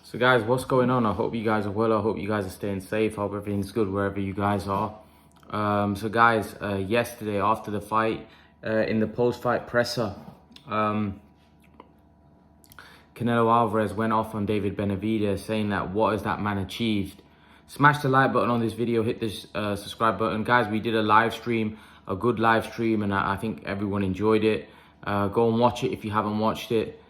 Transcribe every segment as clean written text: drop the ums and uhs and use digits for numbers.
So guys, what's going on? I hope you guys are well. I hope you guys are staying safe. I hope everything's good wherever you guys are. So guys, yesterday after the fight, in the post-fight presser, Canelo Alvarez went off on David Benavidez saying that what has that man achieved? Smash the like button on this video, hit the subscribe button. Guys, we did a live stream, a good live stream, and I think everyone enjoyed it. Go and watch it if you haven't watched it.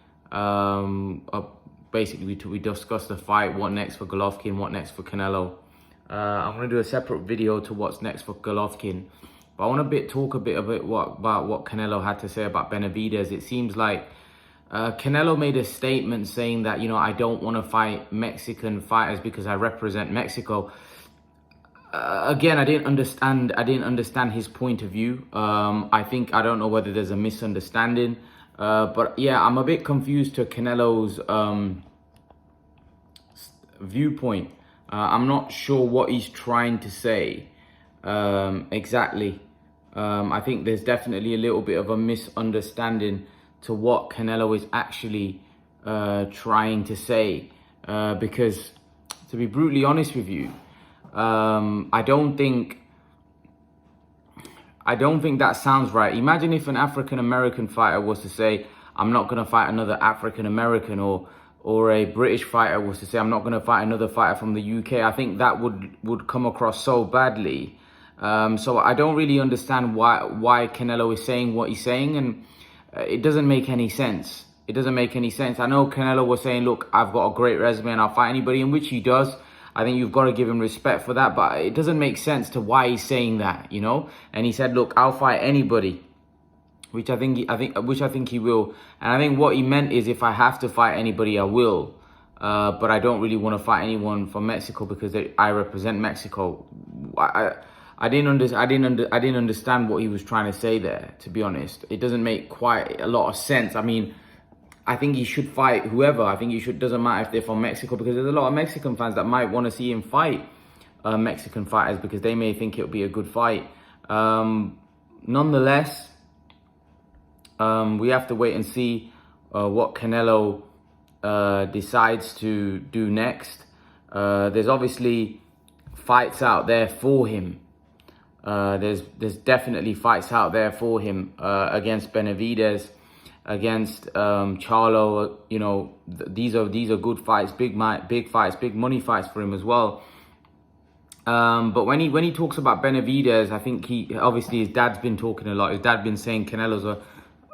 Basically, we discussed the fight, what next for Golovkin, what next for Canelo. I'm going to do a separate video to what's next for Golovkin. But I want to talk a bit about what Canelo had to say about Benavidez. It seems like Canelo made a statement saying that, I don't want to fight Mexican fighters because I represent Mexico. Again, I didn't understand his point of view. I don't know whether there's a misunderstanding. But yeah, I'm a bit confused to Canelo's viewpoint. I'm not sure what he's trying to say exactly. I think there's definitely a little bit of a misunderstanding to what Canelo is actually trying to say. Because to be brutally honest with you, I don't think that sounds right. Imagine if an African-American fighter was to say, I'm not going to fight another African-American, or a British fighter was to say, I'm not going to fight another fighter from the UK. I think that would come across so badly. So I don't really understand why Canelo is saying what he's saying, and it doesn't make any sense. It doesn't make any sense. I know Canelo was saying, look, I've got a great resume and I'll fight anybody, in which he does. I think you've got to give him respect for that, but it doesn't make sense to why he's saying that, And he said, "Look, I'll fight anybody," which I think he will. And I think what he meant is, if I have to fight anybody, I will. But I don't really want to fight anyone from Mexico because I represent Mexico. I didn't understand what he was trying to say there. To be honest, it doesn't make quite a lot of sense. I mean, I think he should fight whoever. I think he should. Doesn't matter if they're from Mexico, because there's a lot of Mexican fans that might want to see him fight Mexican fighters because they may think it'll be a good fight. Nonetheless, we have to wait and see what Canelo decides to do next. There's obviously fights out there for him. There's definitely fights out there for him against Benavidez, against Charlo. These are good fights, big fights, big money fights for him as well. But when he talks about Benavidez, I think obviously his dad's been talking a lot. His dad been saying Canelo's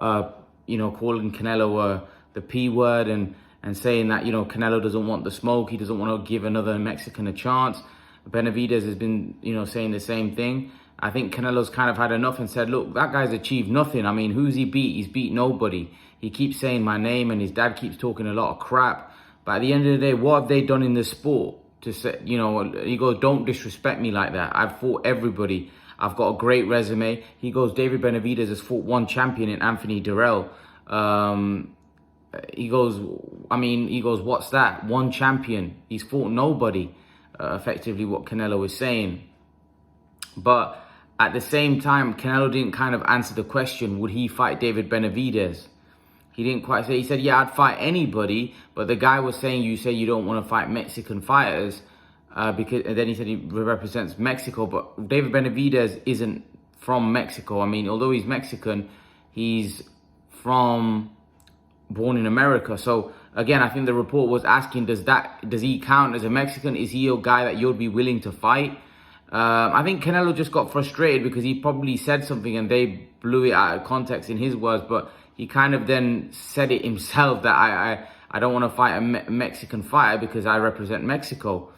calling Canelo the P word, and saying that Canelo doesn't want the smoke. He doesn't want to give another Mexican a chance. Benavidez has been saying the same thing. I think Canelo's kind of had enough and said, look, that guy's achieved nothing. I mean, who's he beat? He's beat nobody. He keeps saying my name, and his dad keeps talking a lot of crap. But at the end of the day, what have they done in the sport to say, he goes, don't disrespect me like that. I've fought everybody. I've got a great resume. He goes, David Benavidez has fought one champion in Anthony Durrell. He goes, what's that? One champion. He's fought nobody. Effectively what Canelo is saying. But at the same time, Canelo didn't kind of answer the question, would he fight David Benavidez? He didn't quite say. He said, yeah, I'd fight anybody. But the guy was saying, you say you don't want to fight Mexican fighters. And then he said he represents Mexico. But David Benavidez isn't from Mexico. I mean, although he's Mexican, he's born in America. So again, I think the report was asking, does he count as a Mexican? Is he a guy that you'd be willing to fight? I think Canelo just got frustrated because he probably said something and they blew it out of context in his words, but he kind of then said it himself that I don't want to fight a Mexican fighter because I represent Mexico.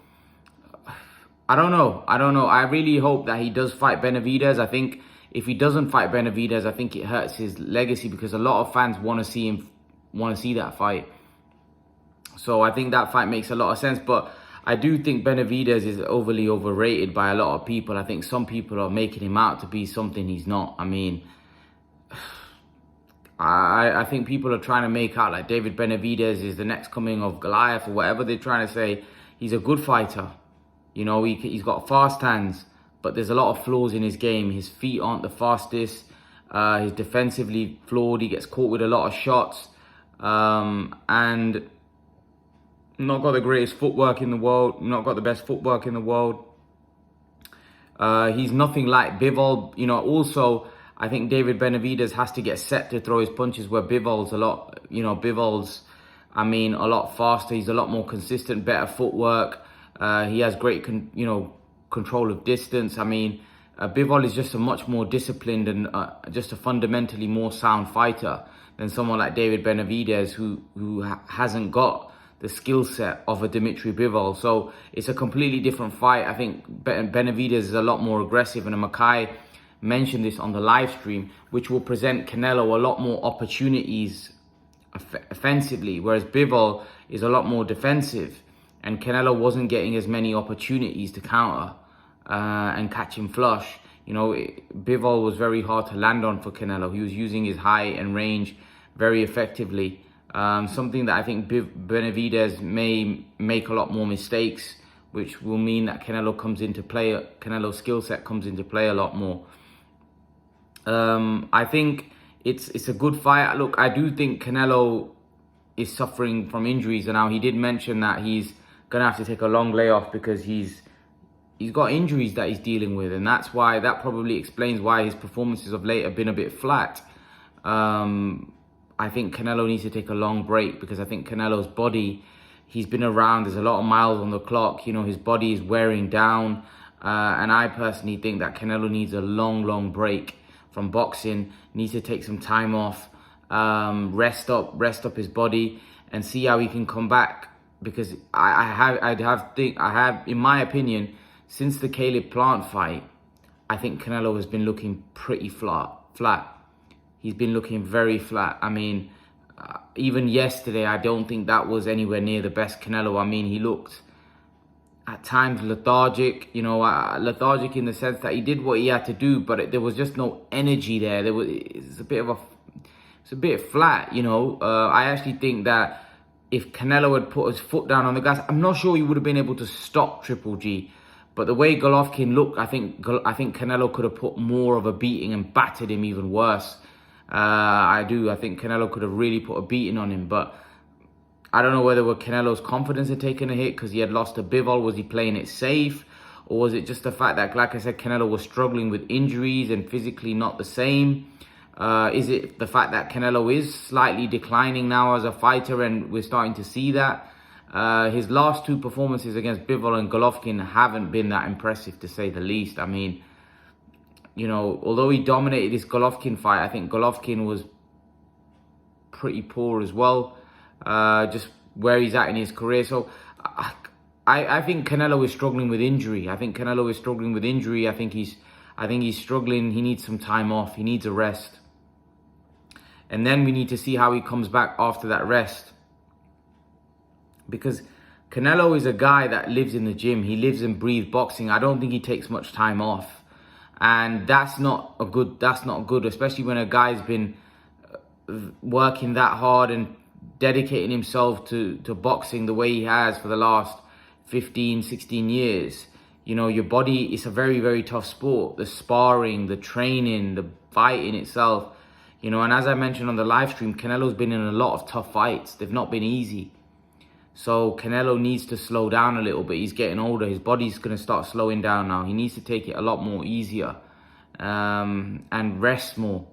I don't know. I really hope that he does fight Benavidez. I think if he doesn't fight Benavidez, I think it hurts his legacy because a lot of fans want to see that fight. So I think that fight makes a lot of sense, but I do think Benavidez is overly overrated by a lot of people. I think some people are making him out to be something he's not. I mean, I think people are trying to make out like David Benavidez is the next coming of Goliath or whatever they're trying to say. He's a good fighter. He's got fast hands, but there's a lot of flaws in his game. His feet aren't the fastest. He's defensively flawed. He gets caught with a lot of shots. And Not got the greatest footwork in the world. Not got the best footwork in the world. He's nothing like Bivol. You know, also, I think David Benavidez has to get set to throw his punches, where Bivol's a lot, you know, Bivol's, I mean, a lot faster. He's a lot more consistent, better footwork. He has great, control of distance. I mean, Bivol is just a much more disciplined and just a fundamentally more sound fighter than someone like David Benavidez, who hasn't got the skill set of a Dimitri Bivol. So it's a completely different fight. I think Benavidez is a lot more aggressive, and Makai mentioned this on the live stream, which will present Canelo a lot more opportunities offensively, whereas Bivol is a lot more defensive, and Canelo wasn't getting as many opportunities to counter and catch him flush. You know, Bivol was very hard to land on for Canelo. He was using his height and range very effectively. Something that I think Benavidez may make a lot more mistakes, which will mean that Canelo's skill set comes into play a lot more. I think it's a good fight. Look, I do think Canelo is suffering from injuries, and now he did mention that he's gonna have to take a long layoff because he's got injuries that he's dealing with, and that probably explains why his performances of late have been a bit flat. I think Canelo needs to take a long break, because I think Canelo's body, he's been around, there's a lot of miles on the clock, you know, his body is wearing down. And I personally think that Canelo needs a long break from boxing, needs to take some time off, rest up his body and see how he can come back. Because I have, in my opinion, since the Caleb Plant fight, I think Canelo has been looking pretty flat. He's been looking very flat. I mean, even yesterday, I don't think that was anywhere near the best Canelo. I mean, he looked at times lethargic, you know, lethargic in the sense that he did what he had to do, but there was just no energy there. It's a bit flat, you know. I actually think that if Canelo had put his foot down on the gas, I'm not sure he would have been able to stop Triple G. But the way Golovkin looked, I think Canelo could have put more of a beating and battered him even worse. I think Canelo could have really put a beating on him, but I don't know whether Canelo's confidence had taken a hit because he had lost to Bivol. Was he playing it safe? Or was it just the fact that, like I said, Canelo was struggling with injuries and physically not the same? Is it the fact that Canelo is slightly declining now as a fighter, and we're starting to see that? His last two performances against Bivol and Golovkin haven't been that impressive, to say the least. I mean, you know, although he dominated this Golovkin fight, I think Golovkin was pretty poor as well, just where he's at in his career. So I think Canelo is struggling with injury. I think he's struggling. He needs some time off. He needs a rest. And then we need to see how he comes back after that rest. Because Canelo is a guy that lives in the gym. He lives and breathes boxing. I don't think he takes much time off. And that's not good, especially when a guy's been working that hard and dedicating himself to boxing the way he has for the last 15, 16 years. You know, your body, it's a very tough sport. The sparring, the training, the fighting itself, you know, and as I mentioned on the live stream, Canelo's been in a lot of tough fights. They've not been easy. So Canelo needs to slow down a little bit. He's getting older. His body's going to start slowing down now. He needs to take it a lot more easier and rest more.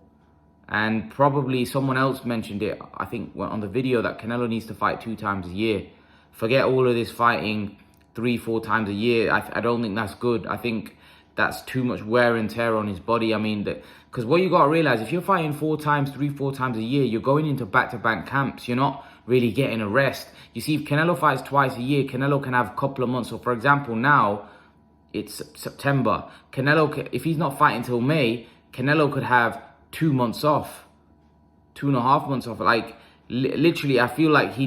And probably someone else mentioned it, I think, on the video, that Canelo needs to fight 2 times a year. Forget all of this fighting 3-4 times a year. I don't think that's good. I think that's too much wear and tear on his body. I mean, because what you got to realize, if you're fighting 4 times, 3-4 times a year, you're going into back-to-back camps. You're not really getting a rest. You see, if Canelo fights twice a year, Canelo can have a couple of months. So, for example, now it's September. Canelo, if he's not fighting till May, Canelo could have 2 months off, 2.5 months off. Like, literally, I feel like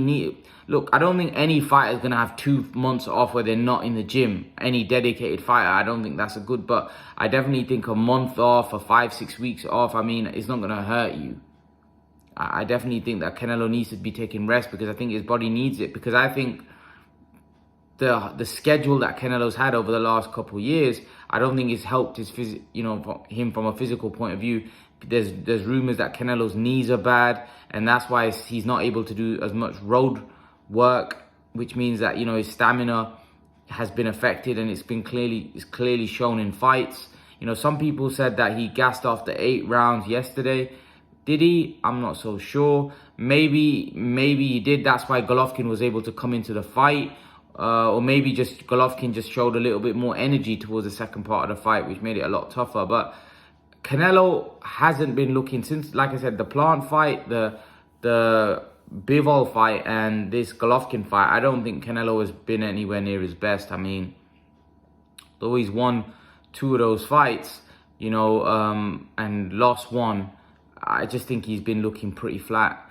look, I don't think any fighter is going to have 2 months off where they're not in the gym. Any dedicated fighter, I don't think that's a good, but I definitely think a month off or 5-6 weeks off, I mean, it's not going to hurt you. I definitely think that Canelo needs to be taking rest, because I think his body needs it. Because I think the schedule that Canelo's had over the last couple of years, I don't think it's helped his him from a physical point of view. There's rumors that Canelo's knees are bad, and that's why he's not able to do as much road work which means that, you know, his stamina has been affected, and it's clearly shown in fights. You know, some people said that he gassed after 8 rounds yesterday. Did he? I'm not so sure. Maybe he did. That's why Golovkin was able to come into the fight. Or maybe just Golovkin just showed a little bit more energy towards the second part of the fight, which made it a lot tougher. But Canelo hasn't been looking since, like I said, the Plant fight, the Bivol fight, and this Golovkin fight. I don't think Canelo has been anywhere near his best. I mean, though he's won 2 of those fights, you know, and lost 1, I just think he's been looking pretty flat.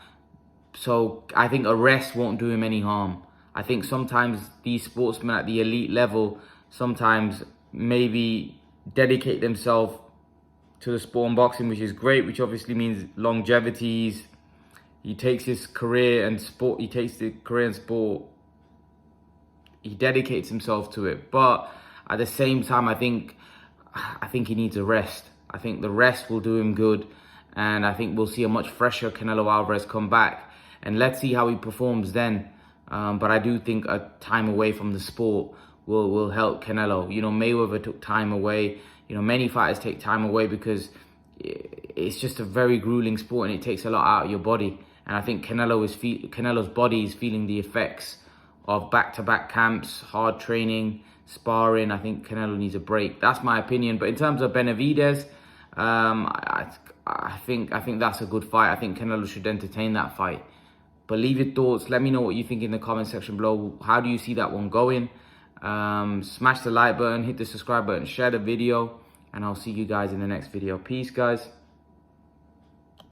So I think a rest won't do him any harm. I think sometimes these sportsmen at the elite level sometimes maybe dedicate themselves to the sport of boxing, which is great, which obviously means longevity. He takes his career and sport, he dedicates himself to it. But at the same time, I think he needs a rest. I think the rest will do him good. And I think we'll see a much fresher Canelo Alvarez come back. And let's see how he performs then. But I do think a time away from the sport will help Canelo. You know, Mayweather took time away. You know, many fighters take time away because it's just a very grueling sport and it takes a lot out of your body. And I think Canelo's body is feeling the effects of back-to-back camps, hard training, sparring. I think Canelo needs a break. That's my opinion. But in terms of Benavidez, I think that's a good fight. I think Canelo should entertain that fight. But leave your thoughts. Let me know what you think in the comment section below. How do you see that one going? Smash the like button, hit the subscribe button, share the video, and I'll see you guys in the next video. Peace, guys.